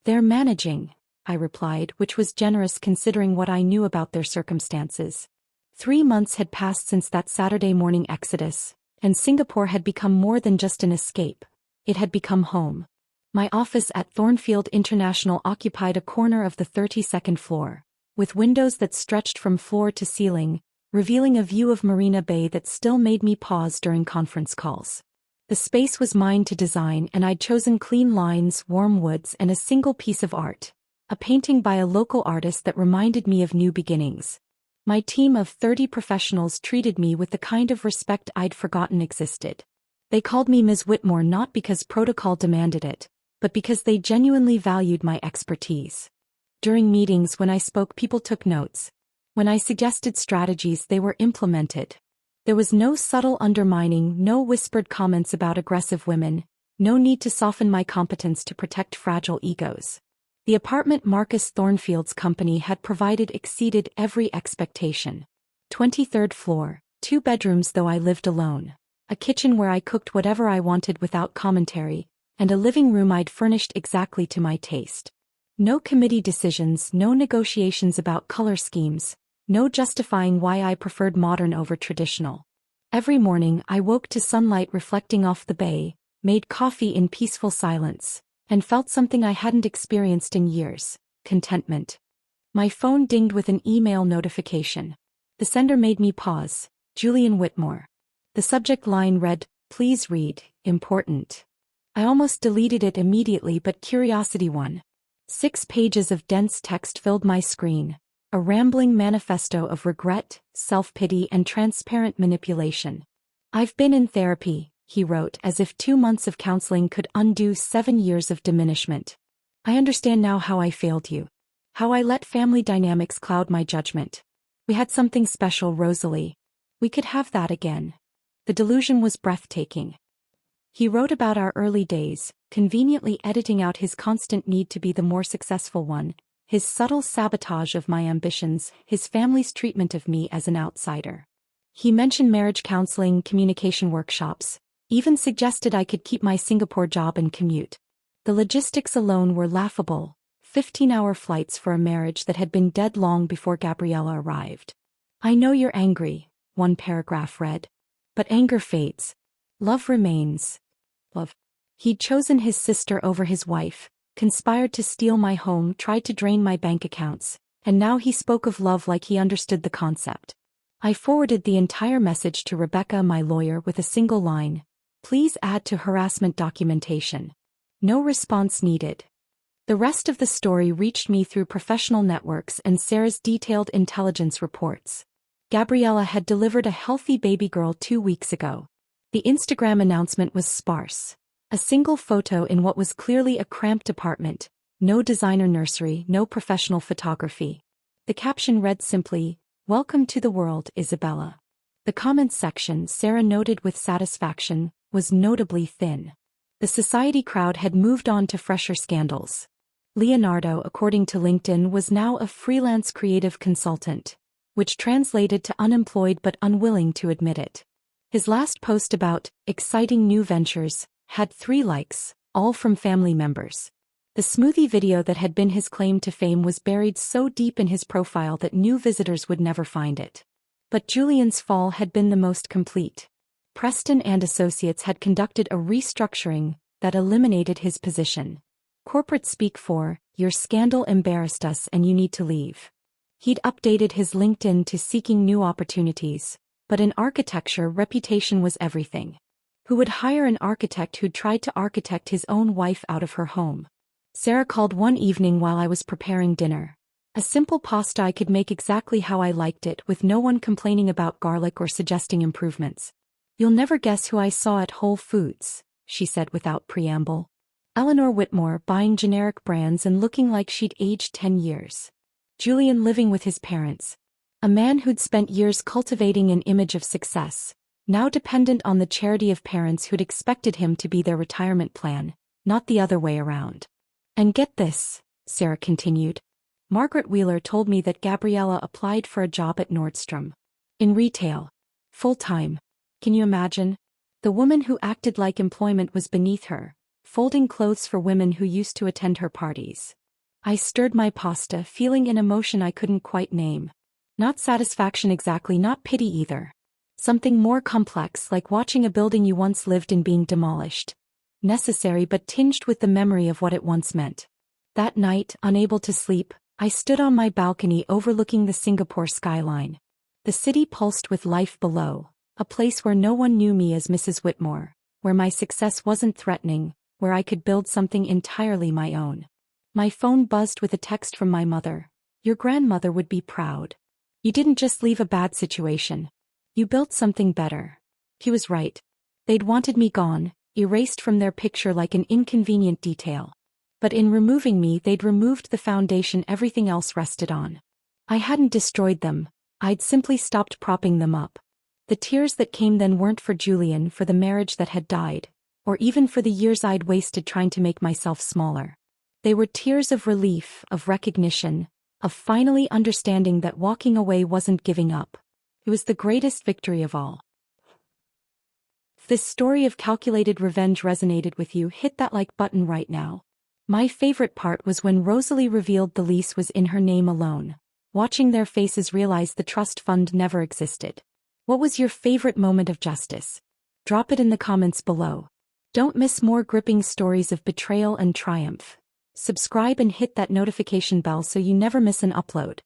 "They're managing," I replied, which was generous considering what I knew about their circumstances. 3 months had passed since that Saturday morning exodus, and Singapore had become more than just an escape. It had become home. My office at Thornfield International occupied a corner of the 32nd floor, with windows that stretched from floor to ceiling, revealing a view of Marina Bay that still made me pause during conference calls. The space was mine to design, and I'd chosen clean lines, warm woods, and a single piece of art, a painting by a local artist that reminded me of new beginnings. My team of 30 professionals treated me with the kind of respect I'd forgotten existed. They called me Ms. Whitmore not because protocol demanded it, but because they genuinely valued my expertise. During meetings, when I spoke, people took notes. When I suggested strategies, they were implemented. There was no subtle undermining, no whispered comments about aggressive women, no need to soften my competence to protect fragile egos. The apartment Marcus Thornfield's company had provided exceeded every expectation. 23rd floor, 2 bedrooms though I lived alone, a kitchen where I cooked whatever I wanted without commentary, and a living room I'd furnished exactly to my taste. No committee decisions, no negotiations about color schemes, no justifying why I preferred modern over traditional. Every morning I woke to sunlight reflecting off the bay, made coffee in peaceful silence, and felt something I hadn't experienced in years: contentment. My phone dinged with an email notification. The sender made me pause. Julian Whitmore. The subject line read, "Please read, important." I almost deleted it immediately, but curiosity won. 6 pages of dense text filled my screen, a rambling manifesto of regret, self-pity, and transparent manipulation. "I've been in therapy," he wrote, as if 2 months of counseling could undo 7 years of diminishment. "I understand now how I failed you. How I let family dynamics cloud my judgment. We had something special, Rosalie. We could have that again." The delusion was breathtaking. He wrote about our early days, conveniently editing out his constant need to be the more successful one, his subtle sabotage of my ambitions, his family's treatment of me as an outsider. He mentioned marriage counseling, communication workshops, even suggested I could keep my Singapore job and commute. The logistics alone were laughable: 15-hour flights for a marriage that had been dead long before Gabriella arrived. "I know you're angry," one paragraph read. "But anger fades. Love remains." Love. He'd chosen his sister over his wife, conspired to steal my home, tried to drain my bank accounts, and now he spoke of love like he understood the concept. I forwarded the entire message to Rebecca, my lawyer, with a single line: "Please add to harassment documentation." No response needed. The rest of the story reached me through professional networks and Sarah's detailed intelligence reports. Gabriella had delivered a healthy baby girl 2 weeks ago. The Instagram announcement was sparse. A single photo in what was clearly a cramped apartment, no designer nursery, no professional photography. The caption read simply, "Welcome to the world, Isabella." The comments section, Sarah noted with satisfaction, was notably thin. The society crowd had moved on to fresher scandals. Leonardo, according to LinkedIn, was now a freelance creative consultant, which translated to unemployed but unwilling to admit it. His last post about exciting new ventures had 3 likes, all from family members. The smoothie video that had been his claim to fame was buried so deep in his profile that new visitors would never find it. But Julian's fall had been the most complete. Preston and Associates had conducted a restructuring that eliminated his position. Corporate speak for, "Your scandal embarrassed us and you need to leave." He'd updated his LinkedIn to "seeking new opportunities," but in architecture, reputation was everything. Who would hire an architect who'd tried to architect his own wife out of her home? Sarah called one evening while I was preparing dinner. A simple pasta I could make exactly how I liked it, with no one complaining about garlic or suggesting improvements. "You'll never guess who I saw at Whole Foods," she said without preamble. Eleanor Whitmore, buying generic brands and looking like she'd aged 10 years. Julian living with his parents. A man who'd spent years cultivating an image of success, now dependent on the charity of parents who'd expected him to be their retirement plan, not the other way around. "And get this," Sarah continued. "Margaret Wheeler told me that Gabriella applied for a job at Nordstrom. In retail. Full-time. Can you imagine? The woman who acted like employment was beneath her, folding clothes for women who used to attend her parties." I stirred my pasta, feeling an emotion I couldn't quite name. Not satisfaction exactly, not pity either. Something more complex, like watching a building you once lived in being demolished. Necessary but tinged with the memory of what it once meant. That night, unable to sleep, I stood on my balcony overlooking the Singapore skyline. The city pulsed with life below, a place where no one knew me as Mrs. Whitmore, where my success wasn't threatening, where I could build something entirely my own. My phone buzzed with a text from my mother. "Your grandmother would be proud. You didn't just leave a bad situation. You built something better." He was right. They'd wanted me gone, erased from their picture like an inconvenient detail. But in removing me, they'd removed the foundation everything else rested on. I hadn't destroyed them, I'd simply stopped propping them up. The tears that came then weren't for Julian, for the marriage that had died, or even for the years I'd wasted trying to make myself smaller. They were tears of relief, of recognition, of finally understanding that walking away wasn't giving up. It was the greatest victory of all. If this story of calculated revenge resonated with you, hit that like button right now. My favorite part was when Rosalie revealed the lease was in her name alone, watching their faces realize the trust fund never existed. What was your favorite moment of justice? Drop it in the comments below. Don't miss more gripping stories of betrayal and triumph. Subscribe and hit that notification bell so you never miss an upload.